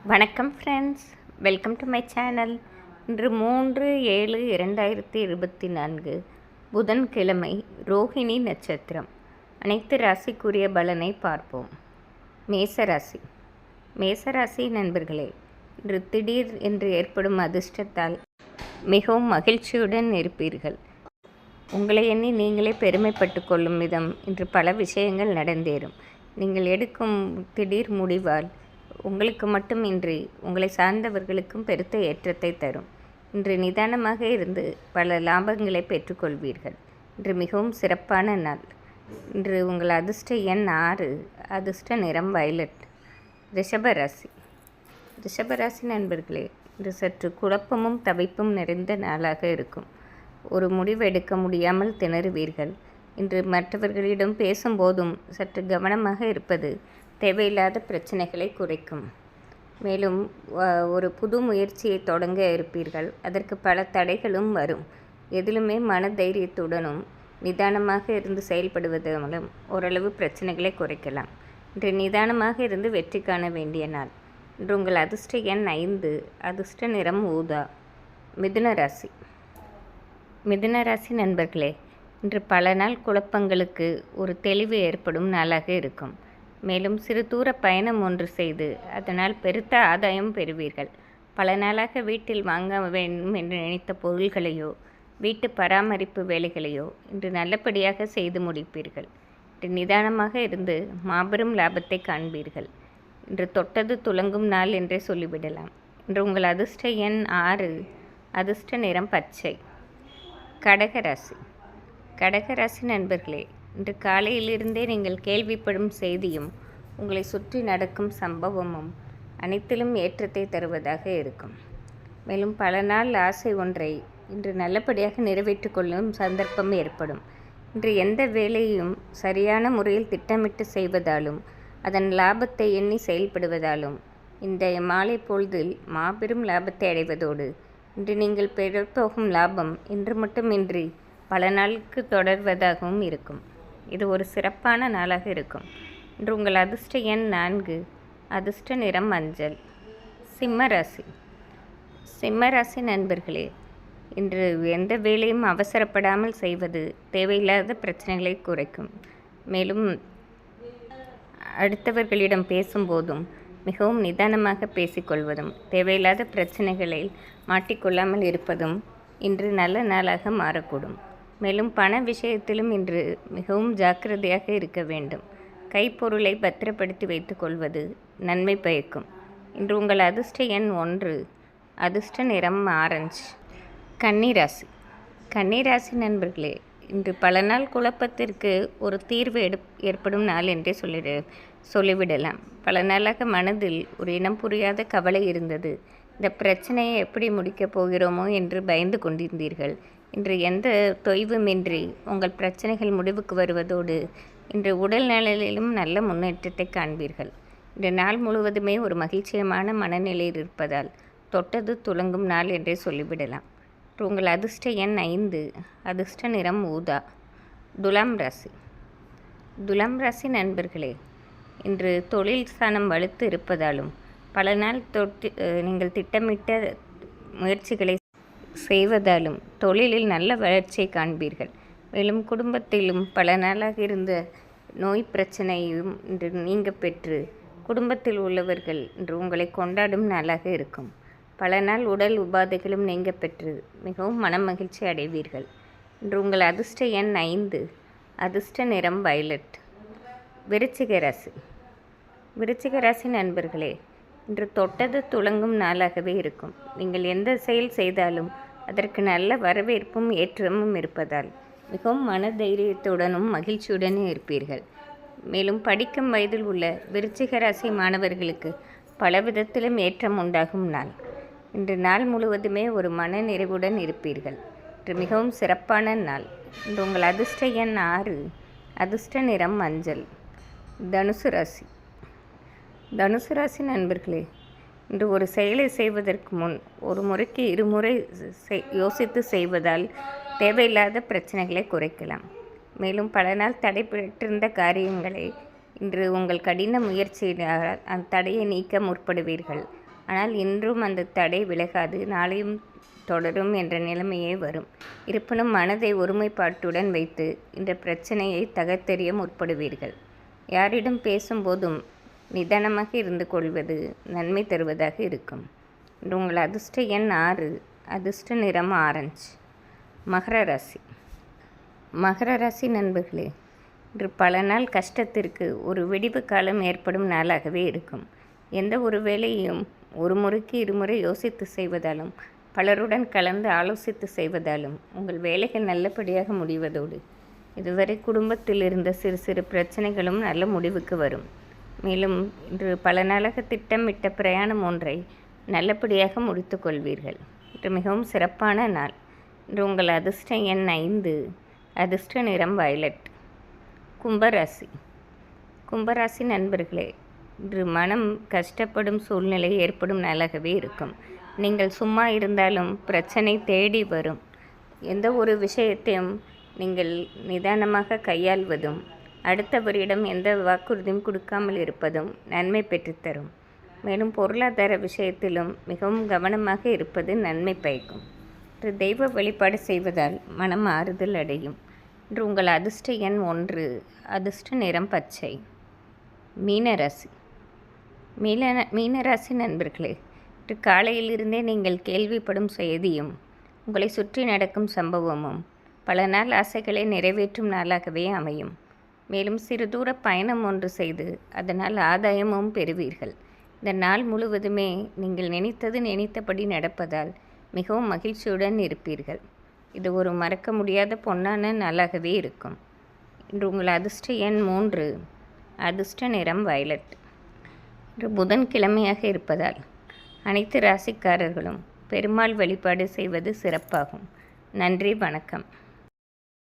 வணக்கம் friends, welcome to my channel. இன்று 3/7/2024 புதன்கிழமை, ரோஹிணி நட்சத்திரம். அனைத்து ராசிக்குரிய பலனை பார்ப்போம். மேசராசி. மேசராசி நண்பர்களே, இன்று திடீர் என்று ஏற்படும் அதிர்ஷ்டத்தால் மிகவும் மகிழ்ச்சியுடன் இருப்பீர்கள். உங்களை எண்ணி நீங்களே பெருமைப்பட்டு கொள்ளும் விதம் இன்று பல விஷயங்கள் நடந்தேறும். நீங்கள் எடுக்கும் திடீர் முடிவால் உங்களுக்கு மட்டுமின்றி உங்களை சார்ந்தவர்களுக்கும் பெருத்த ஏற்றத்தை தரும். இன்று நிதானமாக இருந்து பல லாபங்களை பெற்றுக்கொள்வீர்கள். இன்று மிகவும் சிறப்பான நாள். இன்று உங்கள் அதிர்ஷ்ட எண் 6, அதிர்ஷ்ட நிறம் வயலட். ரிஷபராசி. ரிஷபராசி நண்பர்களே, இன்று சற்று குழப்பமும் தவிப்பும் நிறைந்த நாளாக இருக்கும். ஒரு முடிவு எடுக்க முடியாமல் திணறுவீர்கள். இன்று மற்றவர்களிடம் பேசும்போதும் சற்று கவனமாக இருப்பது தேவையில்லாத பிரச்சனைகளை குறைக்கும். மேலும் ஒரு புது முயற்சியை தொடங்க இருப்பீர்கள். அதற்கு பல தடைகளும் வரும். எதிலுமே மன தைரியத்துடனும் நிதானமாக இருந்து செயல்படுவதன் மூலம் ஓரளவு பிரச்சனைகளை குறைக்கலாம். இன்று நிதானமாக இருந்து வெற்றி காண வேண்டிய நாள். இன்று உங்கள் அதிர்ஷ்ட எண் 5, அதிர்ஷ்ட நிறம் ஊதா. மிதுன ராசி. மிதுன ராசி நண்பர்களே, இன்று பல நாள் குழப்பங்களுக்கு ஒரு தெளிவு ஏற்படும் நாளாக இருக்கும். மேலும் சிறு தூர பயணம் ஒன்று செய்து அதனால் பெருத்த ஆதாயம் பெறுவீர்கள். பல நாளாக வீட்டில் வாங்க வேண்டும் என்று நினைத்த பொருள்களையோ வீட்டு பராமரிப்பு வேலைகளையோ இன்று நல்லபடியாக செய்து முடிப்பீர்கள். இன்று நிதானமாக இருந்து மாபெரும் லாபத்தை காண்பீர்கள். இன்று தொட்டது துலங்கும் நாள் என்றே சொல்லிவிடலாம். இன்று உங்கள் அதிர்ஷ்ட எண் 6, அதிர்ஷ்ட நிறம் பச்சை. கடகராசி. கடகராசி நண்பர்களே, இன்று காலையிலிருந்தே நீங்கள் கேள்விப்படும் செய்தியும் உங்களை சுற்றி நடக்கும் சம்பவமும் அனைத்திலும் ஏற்றத்தை தருவதாக இருக்கும். மேலும் பல நாள் ஆசை ஒன்றை இன்று நல்லபடியாக நிறைவேற்றிக் கொள்ளும் சந்தர்ப்பம் ஏற்படும். இன்று எந்த வேலையும் சரியான முறையில் திட்டமிட்டு செய்வதாலும் அதன் லாபத்தை எண்ணி செயல்படுவதாலும் இந்த மாலை பொழுதில் மாபெரும் லாபத்தை அடைவதோடு இன்று நீங்கள் பெறப்போகும் லாபம் இன்று மட்டுமின்றி பல நாளுக்கு தொடர்வதாகவும் இருக்கும். இது ஒரு சிறப்பான நாளாக இருக்கும். இன்று உங்கள் அதிர்ஷ்ட எண் 4, அதிர்ஷ்ட நிறம் மஞ்சள். சிம்மராசி. சிம்மராசி நண்பர்களே, இன்று எந்த வேலையும் அவசரப்படாமல் செய்வது தேவையில்லாத பிரச்சனைகளை குறைக்கும். மேலும் அடுத்தவர்களிடம் பேசும்போதும் மிகவும் நிதானமாக பேசிக்கொள்வதும் தேவையில்லாத பிரச்சனைகளில் மாட்டிக்கொள்ளாமல் இருப்பதும் இன்று நல்ல நாளாக மாறக்கூடும். மேலும் பண விஷயத்திலும் இன்று மிகவும் ஜாக்கிரதையாக இருக்க வேண்டும். கைப்பொருளை பத்திரப்படுத்தி வைத்துக் கொள்வது நன்மை பயக்கும். இன்று உங்கள் அதிர்ஷ்ட எண் 1, அதிர்ஷ்ட நிறம் ஆரஞ்சு. கன்னிராசி. கன்னிராசி நண்பர்களே, இன்று பல நாள் குழப்பத்திற்கு ஒரு தீர்வு ஏற்படும் நாள் என்றே சொல்லிவிடலாம். பல நாளாக மனதில் ஒரு இனம் புரியாத கவலை இருந்தது. இந்த பிரச்சனையை எப்படி முடிக்கப் போகிறோமோ என்று பயந்து கொண்டிருந்தீர்கள். இன்று எந்த தொய்வுமின்றி உங்கள் பிரச்சனைகள் முடிவுக்கு வருவதோடு இன்று உடல் நலனிலும் நல்ல முன்னேற்றத்தை காண்பீர்கள். இன்று நாள் முழுவதுமே ஒரு மகிழ்ச்சியான மனநிலையில் இருப்பதால் தொட்டது துலங்கும் நாள் என்றே சொல்லிவிடலாம். உங்கள் அதிர்ஷ்ட எண் 5, அதிர்ஷ்ட நிறம் ஊதா. துலாம் ராசி. துலாம் ராசி நண்பர்களே, இன்று தொழில் ஸ்தானம் வலுத்து இருப்பதாலும் பல நாள் நீங்கள் திட்டமிட்ட முயற்சிகளை செய்வதாலும் தொழிலில் நல்ல வளர்ச்சியை காண்பீர்கள். மேலும் குடும்பத்திலும் பல நாளாக இருந்த நோய் பிரச்சனையும் இன்று நீங்க பெற்று குடும்பத்தில் உள்ளவர்கள் இன்று உங்களை கொண்டாடும் நாளாக இருக்கும். பல நாள் உடல் உபாதைகளும் நீங்க பெற்று மிகவும் மனமகிழ்ச்சி அடைவீர்கள். இன்று உங்கள் அதிர்ஷ்ட எண் 5, அதிர்ஷ்ட நிறம் வயலட். விருச்சிக ராசி. விருச்சிக ராசி நண்பர்களே, இன்று தொட்டது துலங்கும் நாளாகவே இருக்கும். நீங்கள் எந்த செயல் செய்தாலும் அதற்கு நல்ல வரவேற்பும் ஏற்றமும் இருப்பதால் மிகவும் மன தைரியத்துடனும் மகிழ்ச்சியுடனும் இருப்பீர்கள். மேலும் படிக்கும் வயதில் உள்ள விருச்சிக ராசி மாணவர்களுக்கு பல விதத்திலும் ஏற்றம் உண்டாகும் நாள். இன்று நாள் முழுவதுமே ஒரு மன நிறைவுடன் இருப்பீர்கள். இன்று மிகவும் சிறப்பான நாள். இன்று உங்கள் அதிர்ஷ்ட எண் 6, அதிர்ஷ்ட நிறம் மஞ்சள். தனுசு ராசி. தனுசு ராசி நண்பர்களே, இன்று ஒரு செயலை செய்வதற்கு முன் ஒரு முறைக்கு இருமுறை யோசித்து செய்வதால் தேவையில்லாத பிரச்சனைகளை குறைக்கலாம். மேலும் பல நாள் தடைபட்டிருந்த காரியங்களை இன்று உங்கள் கடின முயற்சியினால் அந்த தடையை நீக்க முற்படுவீர்கள். ஆனால் இன்றும் அந்த தடை விலகாது, நாளையும் தொடரும் என்ற நிலைமையே வரும். இருப்பினும் மனதை ஒருமைப்பாட்டுடன் வைத்து இந்த பிரச்சனையை தகர்த்தெறிய முற்படுவீர்கள். யாரிடம் பேசும்போதும் நிதானமாக இருந்து கொள்வது நன்மை தருவதாக இருக்கும். இன்று உங்கள் அதிர்ஷ்ட எண் 6, அதிர்ஷ்ட நிறம் ஆரஞ்சு. மகர ராசி. மகர ராசி நண்பர்களே, இன்று பல நாள் கஷ்டத்திற்கு ஒரு விடிவு காலம் ஏற்படும் நாளாகவே இருக்கும். எந்த ஒரு வேலையும் ஒரு முறைக்கு இருமுறை யோசித்து செய்வதாலும் பலருடன் கலந்து ஆலோசித்து செய்வதாலும் உங்கள் வேலைகள் நல்லபடியாக முடிவதோடு இதுவரை குடும்பத்தில் இருந்த சிறு சிறு பிரச்சனைகளும் நல்ல முடிவுக்கு வரும். மேலும் இன்று பல நாளாக திட்டமிட்ட பிரயாணம் ஒன்றை நல்லபடியாக முடித்து கொள்வீர்கள். இன்று மிகவும் சிறப்பான நாள். இன்று உங்கள் அதிர்ஷ்ட எண் 5, அதிர்ஷ்ட நிறம் வயலட். கும்பராசி. கும்பராசி நண்பர்களே, இன்று மனம் கஷ்டப்படும் சூழ்நிலை ஏற்படும் நாளாகவே இருக்கும். நீங்கள் சும்மா இருந்தாலும் பிரச்சனை தேடி வரும். எந்த ஒரு விஷயத்தையும் நீங்கள் நிதானமாக கையாள்வதும் அடுத்தவரிடம் எந்த வாக்குறுதியும் கொடுக்காமல் இருப்பதும் நன்மை பெற்றுத்தரும். மேலும் பொருளாதார விஷயத்திலும் மிகவும் கவனமாக இருப்பது நன்மை பயக்கும். இன்று தெய்வ வழிபாடு செய்வதால் மனம் ஆறுதல் அடையும். இன்று உங்கள் அதிர்ஷ்ட எண் 1, அதிர்ஷ்ட நிறம் பச்சை. மீனராசி. மீனராசி நண்பர்களே, இன்று காலையிலிருந்தே நீங்கள் கேள்விப்படும் செய்தியும் உங்களை சுற்றி நடக்கும் சம்பவமும் பல நாள் ஆசைகளை நிறைவேற்றும் நாளாகவே அமையும். மேலும் சிறு தூர பயணம் ஒன்று செய்து அதனால் ஆதாயமும் பெறுவீர்கள். இந்த நாள் முழுவதுமே நீங்கள் நினைத்தபடி நடப்பதால் மிகவும் மகிழ்ச்சியுடன் இருப்பீர்கள். இது ஒரு மறக்க முடியாத பொன்னான நாளாகவே இருக்கும். இன்று உங்கள் அதிர்ஷ்ட எண் 3, அதிர்ஷ்ட நிறம் வயலட். இன்று புதன்கிழமையாக இருப்பதால் அனைத்து ராசிக்காரர்களும் பெருமாள் வழிபாடு செய்வது சிறப்பாகும். நன்றி, வணக்கம்.